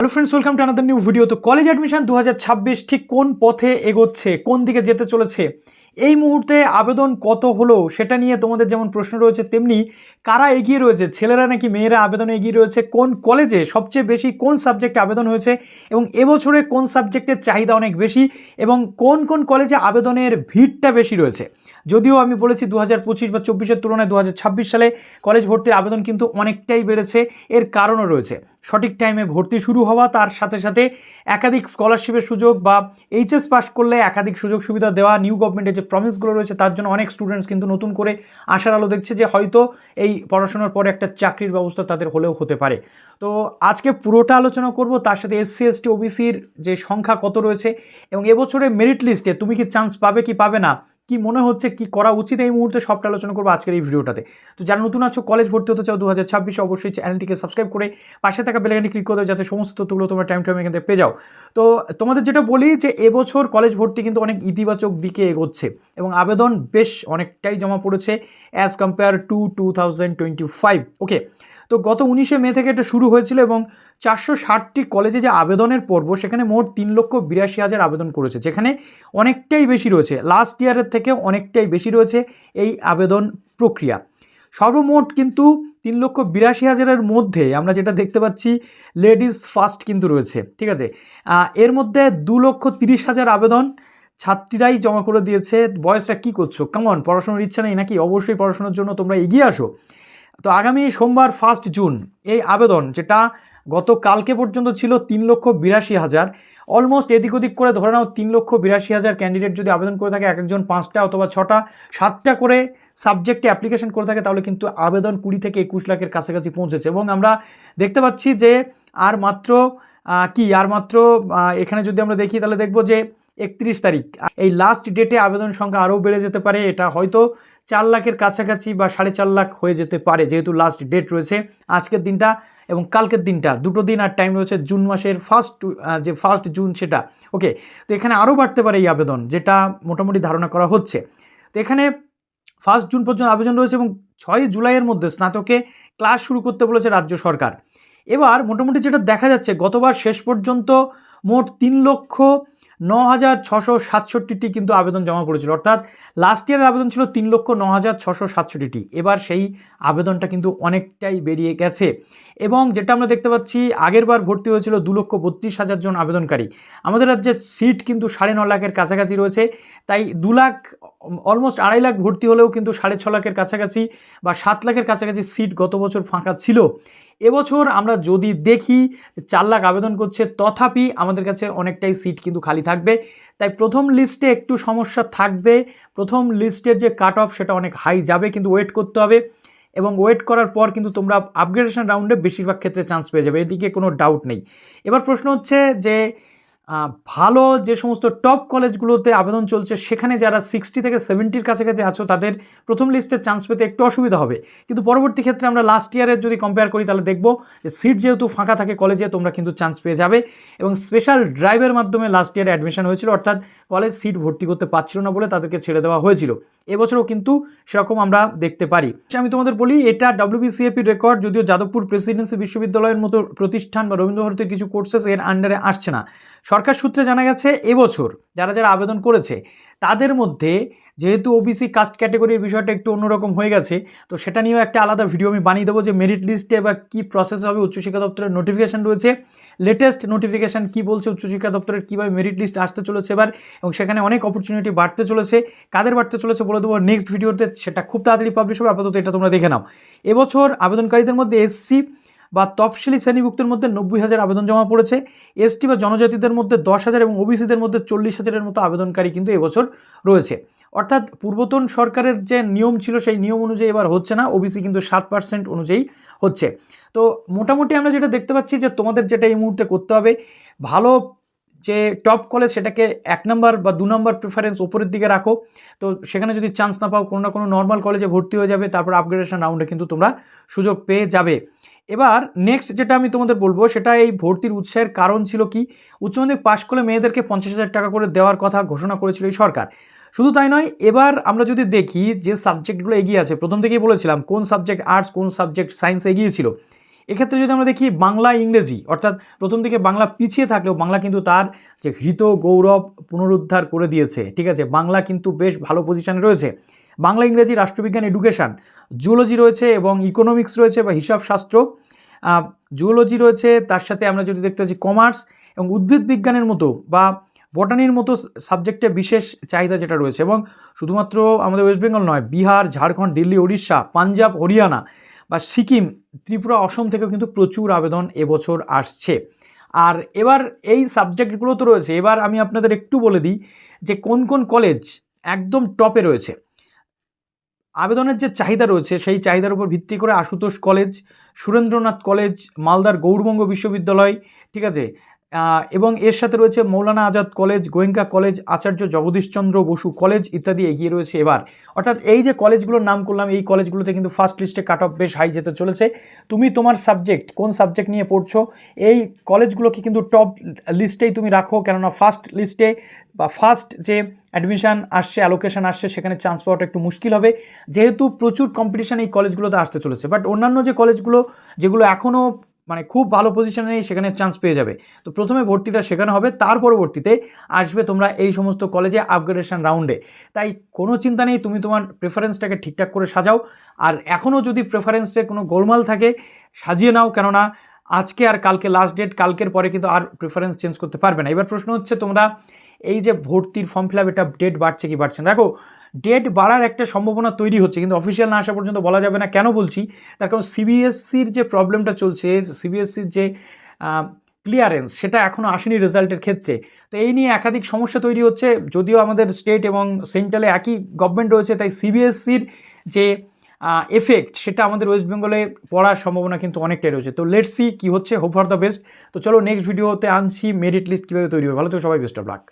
Hello friends, welcome to another new video. তো college admission 2026 ঠিক কোন পথে এগোচ্ছে, কোন দিকে যেতে চলেছে, এই মুহূর্তে আবেদন কত হলো সেটা নিয়ে তোমাদের যেমন প্রশ্ন রয়েছে, তেমনি কারা এগিয়ে রয়েছে, ছেলেরা নাকি মেয়েরা আবেদনে এগিয়ে রয়েছে, কোন কলেজে সবচেয়ে বেশি কোন সাবজেক্টে আবেদন হয়েছে এবং এবছরে কোন সাবজেক্টের চাহিদা অনেক বেশি এবং কোন কোন কলেজে আবেদনের ভিড়টা বেশি রয়েছে। যদিও আমি বলেছি 2025 বা 24-এর তুলনায় 2026 সালে কলেজ ভর্তির আবেদন কিন্তু অনেকটাই বেড়েছে। এর কারণও রয়েছে সঠিক টাইমে ভর্তি শুরু হওয়া, তার সাথে সাথে একাধিক স্কলারশিপের সুযোগ বা এইচএস পাস করলে একাধিক সুযোগ সুবিধা দেওয়া, নিউ গভর্নমেন্টের যে প্রমিসগুলো রয়েছে তার জন্য অনেক স্টুডেন্টস কিন্তু নতুন করে আশার আলো দেখছে যে হয়তো এই পড়াশোনার পরে একটা চাকরির ব্যবস্থা তাদের হলেও হতে পারে। তো আজকে পুরোটা আলোচনা করব, তার সাথে এসসি এসটি ওবিসির যে সংখ্যা কত রয়েছে এবং এবছরে মেরিট লিস্টে তুমি কি চান্স পাবে কি পাবে না, কি মনে হচ্ছে, কি করা উচিত, এই মুহূর্তে সবটা আলোচনা করবো আজকের এই ভিডিওটাতে। তো যারা নতুন আছো, কলেজ ভর্তি হতে চাও 2026, অবশ্যই চ্যানেলটিকে সাবস্ক্রাইব করে পাশে থাকা বেল আইকনে ক্লিক করে দাও যাতে সমস্ত তথ্যগুলো তোমরা টাইম এখান থেকে পেয়ে যাও। তো তোমাদের যেটা বলি যে এবছর কলেজ ভর্তি কিন্তু অনেক ইতিবাচক দিকে এগোচ্ছে এবং আবেদন বেশ অনেকটাই জমা পড়েছে অ্যাজ কম্পেয়ার টু 2025। ওকে, তো গত 19শে মে থেকে এটা শুরু হয়েছিল এবং 460টি কলেজে যে আবেদনের পর্ব, সেখানে মোট 3,82,000 আবেদন করেছে, যেখানে অনেকটাই বেশি রয়েছে, লাস্ট ইয়ারের থেকে অনেকটাই বেশি রয়েছে এই আবেদন প্রক্রিয়া। সর্বমোট কিন্তু 3,82,000-এর মধ্যে আমরা যেটা দেখতে পাচ্ছি লেডিস ফার্স্ট কিন্তু রয়েছে, ঠিক আছে। এর মধ্যে 2,30,000 আবেদন ছাত্রীরাই জমা করে দিয়েছে। বয়সটা কী করছো, কেমন পড়াশোনার ইচ্ছা নেই নাকি? অবশ্যই পড়াশোনার জন্য তোমরা এগিয়ে আসো। তো আগামী সোমবার 1 জুন এই আবেদন, যেটা গতকালকে পর্যন্ত ছিল 3,82,000, অলমোস্ট এদিক ওদিক করে ধরে নাও 3,82,000 ক্যান্ডিডেট যদি আবেদন করে থাকে, এক একজন 5টা অথবা 6টা 7টা করে সাবজেক্টে অ্যাপ্লিকেশন করে থাকে, তাহলে কিন্তু আবেদন 20 থেকে 21 লাখের কাছাকাছি পৌঁছেছে এবং আমরা দেখতে পাচ্ছি যে আর মাত্র এখানে যদি আমরা দেখি তাহলে দেখব যে 31 তারিখ এই লাস্ট ডেটে আবেদন সংখ্যা আরও বেড়ে যেতে পারে। এটা হয়তো 4 লাখের কাছাকাছি বা 4.5 লাখ হয়ে যেতে পারে, যেহেতু লাস্ট ডেট রয়েছে আজকের দিনটা এবং কালকের দিনটা, দুটো দিন আর টাইম রয়েছে জুন মাসের ফার্স্ট জুন সেটা। ওকে, তো এখানে আরও বাড়তে পারে এই আবেদন, যেটা মোটামুটি ধারণা করা হচ্ছে। তো এখানে 1 জুন পর্যন্ত আবেদন রয়েছে এবং 6 জুলাইয়ের মধ্যে স্নাতকে ক্লাস শুরু করতে বলেছে রাজ্য সরকার। এবার মোটামুটি যেটা দেখা যাচ্ছে, গতবার শেষ পর্যন্ত মোট 3,09,667টি কিন্তু আবেদন জমা পড়েছিল, অর্থাৎ লাস্ট ইয়ারের আবেদন ছিল 3,09,667টি। এবার সেই আবেদনটা কিন্তু অনেকটাই বেরিয়ে গেছে এবং যেটা আমরা দেখতে পাচ্ছি, আগের বার ভর্তি হয়েছিল 2,32,000 জন আবেদনকারী। আমাদের রাজ্যে সিট কিন্তু 9.5 লাখের কাছাকাছি রয়েছে, তাই 2 লাখ অলমোস্ট 2.5 লাখ ভর্তি হলেও কিন্তু 6.5 লাখের কাছাকাছি বা 7 লাখের কাছাকাছি সিট গত বছর ফাঁকা ছিল। এবছর আমরা যদি দেখি 4 লাখ আবেদন করছে, তথাপি আমাদের কাছে অনেকটাই সিট কিন্তু খালি থাকবে। তাই প্রথম লিস্টে একটু সমস্যা থাকবে, প্রথম লিস্টের যে কাট অফ সেটা অনেক হাই যাবে, কিন্তু ওয়েট করতে হবে এবং ওয়েট করার পর কিন্তু তোমরা আপগ্রেডেশন রাউন্ডে বেশিরভাগ ক্ষেত্রে চান্স পেয়ে যাবে, এদিকে কোনো ডাউট নেই। এবার প্রশ্ন হচ্ছে যে ভালো যে সমস্ত টপ কলেজগুলোতে আবেদন চলছে, সেখানে যারা 60 থেকে 70-র কাছাকাছি আছো, তাদের প্রথম লিস্টে চান্স পেতে একটু অসুবিধা হবে, কিন্তু পরবর্তী ক্ষেত্রে আমরা লাস্ট ইয়ারের যদি কম্পেয়ার করি তাহলে দেখব যে সিট যেহেতু ফাঁকা থাকে কলেজে, তোমরা কিন্তু চান্স পেয়ে যাবে। এবং স্পেশাল ড্রাইভের মাধ্যমে লাস্ট ইয়ারে অ্যাডমিশন হয়েছিল, অর্থাৎ কলেজ সিট ভর্তি করতে পারছিল না বলে তাদেরকে ছেড়ে দেওয়া হয়েছিল। এবছরও কিন্তু সেরকম আমরা দেখতে পারি। আমি তোমাদের বলি, এটা WBCAP রেকর্ড, যদিও যাদবপুর প্রেসিডেন্সি বিশ্ববিদ্যালয়ের মতো প্রতিষ্ঠান বা রবীন্দ্রভারতীর কিছু কোর্সেস এর আন্ডারে আসছে না। সরকার সূত্রে জানা গেছে এবছর যারা যারা আবেদন করেছে তাদের মধ্যে, যেহেতু ওবিসি কাস্ট ক্যাটাগরির বিষয়টা একটু অন্যরকম হয়ে গেছে, তো সেটা নিয়েও একটা আলাদা ভিডিও আমি বানিয়ে দেবো যে মেরিট লিস্টে বা কী প্রসেস হবে। উচ্চশিক্ষা দপ্তরের নোটিফিকেশান রয়েছে, লেটেস্ট নোটিফিকেশান কী বলছে উচ্চশিক্ষা দপ্তরের, কীভাবে মেরিট লিস্ট আসতে চলেছে এবার এবং সেখানে অনেক অপরচুনিটি বাড়তে চলেছে। কাদের বাড়তে চলেছে বলে দেবো নেক্সট ভিডিওতে, সেটা খুব তাড়াতাড়ি পাবলিশ হবে। আপাতত এটা তোমরা দেখে নাও। এবছর আবেদনকারীদের মধ্যে এসসি বা তফসিলি শ্রেণীভুক্তের মধ্যে 90,000 আবেদন জমা পড়েছে, এসটি বা জনজাতিদের মধ্যে 10,000 এবং ওবিসিদের মধ্যে 40,000-এর মতো আবেদনকারী কিন্তু এবছর রয়েছে। অর্থাৎ পূর্বতন সরকারের যে নিয়ম ছিল সেই নিয়ম অনুযায়ী এবার হচ্ছে না, ওবিসি কিন্তু 7% অনুযায়ী হচ্ছে। তো মোটামুটি আমরা যেটা দেখতে পাচ্ছি যে তোমাদের যেটা এই মুহূর্তে করতে হবে, ভালো যে টপ কলেজ সেটাকে 1 নম্বর বা 2 নম্বর প্রেফারেন্স ওপরের দিকে রাখো। তো সেখানে যদি চান্স না পাও, কোনো না কোনো নর্মাল কলেজে ভর্তি হয়ে যাবে, তারপর আপগ্রেডেশন রাউন্ডে কিন্তু তোমরা সুযোগ পেয়ে যাবে। এবার নেক্সট যেটা আমি তোমাদের বলবো, সেটা এই ভর্তির উৎসাহের কারণ ছিল কি, উচ্চ মাধ্যমিক পাশ করলে মেয়েদেরকে 50,000 টাকা করে দেওয়ার কথা ঘোষণা করেছিল এই সরকার। শুধু তাই নয়, এবার আমরা যদি দেখি যে সাবজেক্টগুলো এগিয়ে আছে, প্রথম থেকেই বলেছিলাম কোন সাবজেক্ট আর্টস, কোন সাবজেক্ট সায়েন্স এগিয়ে ছিল। এক্ষেত্রে যদি আমরা দেখি বাংলা ইংরেজি, অর্থাৎ প্রথম দিকে বাংলা পিছিয়ে থাকলেও বাংলা কিন্তু তার যে হৃত গৌরব পুনরুদ্ধার করে দিয়েছে, ঠিক আছে, বাংলা কিন্তু বেশ ভালো পজিশনে রয়েছে। বাংলা ইংরেজি রাষ্ট্রবিজ্ঞান এডুকেশন, জুওলজি রয়েছে এবং ইকোনমিক্স রয়েছে বা হিসাবশাস্ত্র, জুওলজি রয়েছে, তার সাথে আমরা যদি দেখতে পাচ্ছি কমার্স এবং উদ্ভিদ বিজ্ঞানের মতো বা বটানির মতো সাবজেক্টে বিশেষ চাহিদা যেটা রয়েছে। এবং শুধুমাত্র আমাদের ওয়েস্ট বেঙ্গল নয়, বিহার, ঝাড়খণ্ড, দিল্লি, ওড়িশা, পাঞ্জাব, হরিয়ানা বা সিকিম, ত্রিপুরা, অসম থেকেও কিন্তু প্রচুর আবেদন এবছর আসছে। আর এবার এই সাবজেক্টগুলো তো রয়েছে, এবার আমি আপনাদের একটু বলে দিই যে কোন কোন কলেজ একদম টপে রয়েছে। আবেদনের যে চাহিদা রয়েছে সেই চাহিদার উপর ভিত্তি করে আশুতোষ কলেজ, সুরেন্দ্রনাথ কলেজ, মালদার গৌড়বঙ্গ বিশ্ববিদ্যালয়, ঠিক আছে, এবং এর সাথে রয়েছে মৌলানা আজাদ কলেজ, গোয়েঙ্কা কলেজ, আচার্য জগদীশচন্দ্র বসু কলেজ ইত্যাদি এগিয়ে রয়েছে এবার। অর্থাৎ এই যে কলেজগুলোর নাম করলাম, এই কলেজগুলোতে কিন্তু ফার্স্ট লিস্টে কাট অফ বেশ হাই যেতে চলেছে। তুমি তোমার সাবজেক্ট, কোন সাবজেক্ট নিয়ে পড়ছো, এই কলেজগুলোকে কিন্তু টপ লিস্টেই তুমি রাখো, কেননা ফার্স্ট লিস্টে বা ফার্স্ট যে অ্যাডমিশান আসছে, অ্যালোকেশন আসছে, সেখানে চান্স পাওয়াটা একটু মুশকিল হবে, যেহেতু প্রচুর কম্পিটিশান এই কলেজগুলোতে আসতে চলেছে। বাট অন্যান্য যে কলেজগুলো যেগুলো এখনও মানে খুব ভালো পজিশনে নেই, সেখানে চান্স পেয়ে যাবে। তো প্রথমে ভর্তিটা সেখানে হবে, তার পরবর্তীতে আসবে তোমরা এই সমস্ত কলেজে আপগ্রেডেশন রাউন্ডে। তাই কোনো চিন্তা নেই, তুমি তোমার প্রেফারেন্সটাকে ঠিকঠাক করে সাজাও। আর এখনও যদি প্রেফারেন্সে কোনো গোলমাল থাকে সাজিয়ে নাও, কেননা আজকে আর কালকে লাস্ট ডেট, কালকের পরে কিন্তু আর প্রেফারেন্স চেঞ্জ করতে পারবে না। এবার প্রশ্ন হচ্ছে, তোমরা এই যে ভর্তির ফর্ম ফিল আপ, এটা ডেট বাড়ছে কি বাড়ছে না? দেখো, ডেট বাড়ার একটা সম্ভাবনা তৈরি হচ্ছে, কিন্তু অফিসিয়াল না আসা পর্যন্ত বলা যাবে না। কেন বলছি, তার কারণ সিবিএসসির যে প্রবলেমটা চলছে, সিবিএসসির যে ক্লিয়ারেন্স, সেটা এখনও আসেনি রেজাল্টের ক্ষেত্রে। তো এই নিয়ে একাধিক সমস্যা তৈরি হচ্ছে। যদিও আমাদের স্টেট এবং সেন্ট্রালে একই গভর্নমেন্ট রয়েছে, তাই সিবিএসসির যে এফেক্ট সেটা আমাদের ওয়েস্ট বেঙ্গলে পড়ার সম্ভাবনা কিন্তু অনেকটাই রয়েছে। তো লেটস সি কী হচ্ছে, হোপ ফর দ্য বেস্ট। তো চলো নেক্সট ভিডিওতে আনছি মেরিট লিস্ট কীভাবে তৈরি হবে। ভালো তো সবাই, বেস্ট অফ লাক।